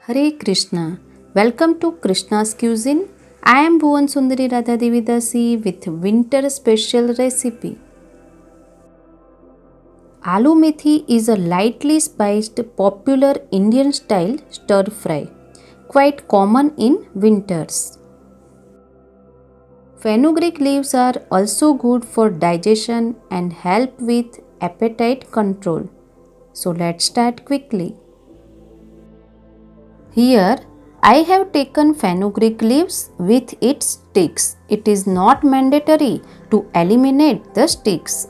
Hare Krishna. Welcome to Krishna's Cuisine. I am Bhuvan Sundari Radha Devidasi with winter special recipe. Aloo methi is a lightly spiced popular Indian style stir fry, quite common in winters. Fenugreek leaves are also good for digestion and help with appetite control. So let's start quickly. Here I have taken fenugreek leaves with its sticks. It is not mandatory to eliminate the sticks.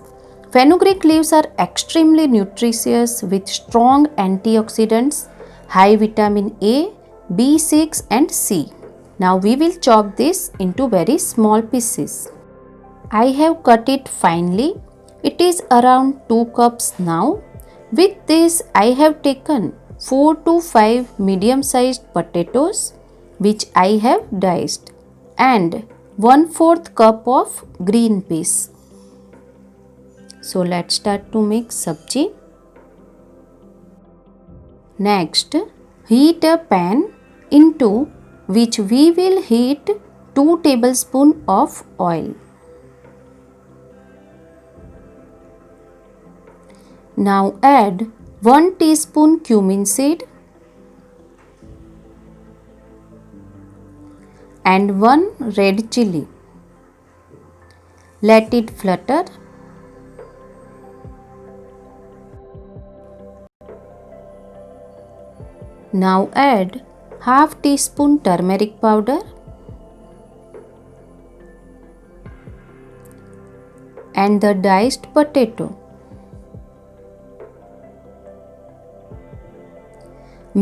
Fenugreek leaves are extremely nutritious with strong antioxidants, high vitamin A, B6 and C. Now we will chop this into very small pieces. I have cut it finely. It is around 2 cups now. With this I have taken 4 to 5 medium sized potatoes which I have diced and 1/4 cup of green peas. So let's start to make sabji. Next, heat a pan into which we will heat 2 tablespoons of oil. Now add 1 teaspoon cumin seed and 1 red chilli. Let it flutter. Now add half teaspoon turmeric powder and the diced potato.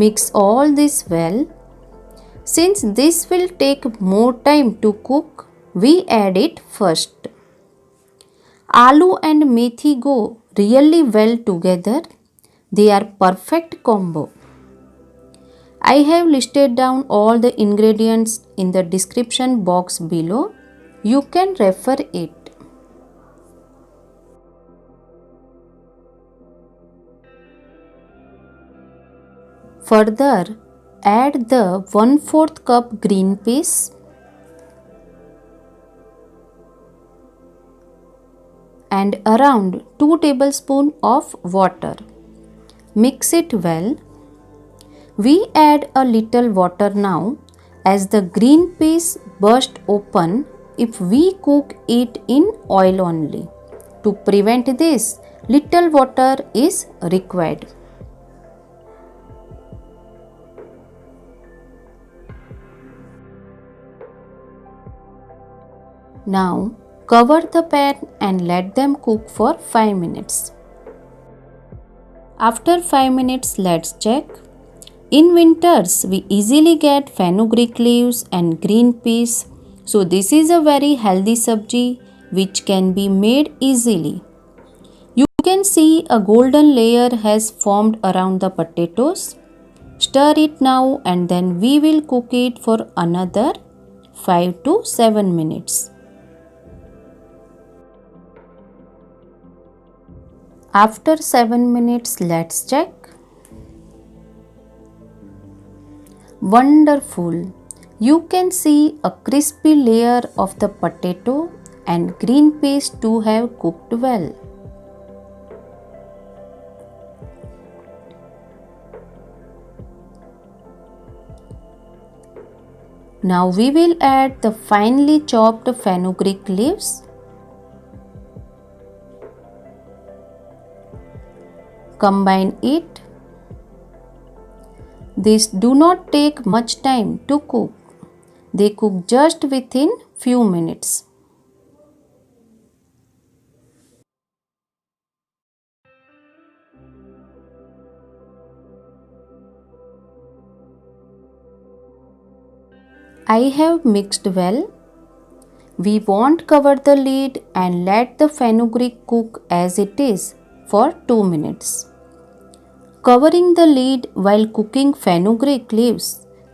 Mix all this well. Since this will take more time to cook, we add it first. Aloo and methi go really well together. They are perfect combo. I have listed down all the ingredients in the description box below. You can refer it. Further, add the 1/4 cup green peas and around 2 tablespoons of water. Mix it well. We add a little water now as the green peas burst open if we cook it in oil only. To prevent this, little water is required. Now cover the pan and let them cook for 5 minutes. After 5 minutes, let's check. In winters, we easily get fenugreek leaves and green peas. So this is a very healthy sabji which can be made easily. You can see a golden layer has formed around the potatoes. Stir it now and then we will cook it for another 5 to 7 minutes. After 7 minutes, let's check. Wonderful! You can see a crispy layer of the potato and green peas too have cooked well. Now we will add the finely chopped fenugreek leaves. Combine it. These do not take much time to cook. They cook just within few minutes. I have mixed well. We won't cover the lid and let the fenugreek cook as it is for 2 minutes. Covering the lid while cooking fenugreek leaves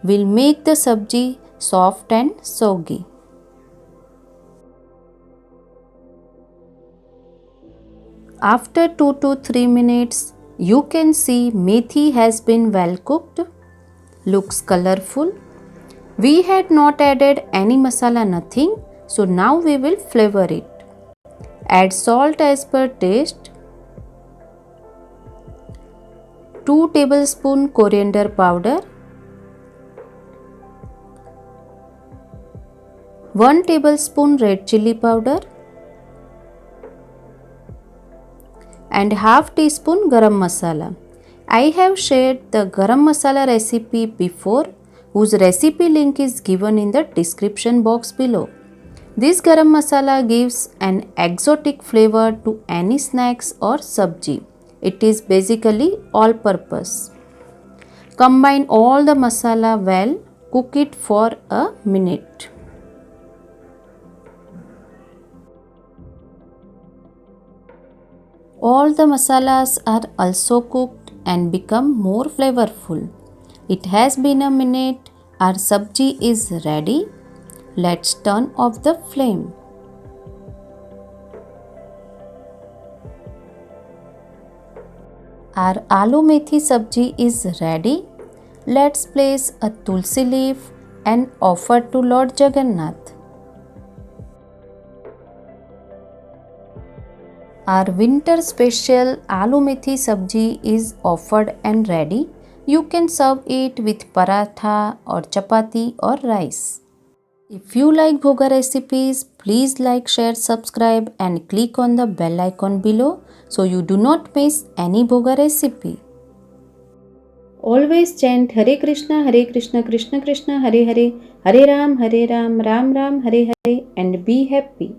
will make the sabji soft and soggy. After 2 to 3 minutes, you can see methi has been well cooked. looks colorful. We had not added any masala, nothing. So now we will flavor it. Add salt as per taste. 2 tablespoon coriander powder. 1 tablespoon red chili powder. And half teaspoon garam masala. I have shared the garam masala recipe before, whose recipe link is given in the description box below. This garam masala gives an exotic flavor to any snacks or sabji. It is basically all purpose. Combine all the masala well, cook it for a minute. All the masalas are also cooked and become more flavorful. It has been a minute. Our sabji is ready. Let's turn off the flame. Our aloo methi sabji is ready. Let's place a tulsi leaf and offer to Lord Jagannath. Our winter special aloo methi sabji is offered and ready. You can serve it with paratha or chapati or rice. If you like bhoga recipes, please like, share, subscribe and click on the bell icon below so you do not miss any bhoga recipe. Always chant Hare Krishna, Krishna Krishna, Hare Hare, Hare Ram, Ram Ram, Hare Hare and be happy.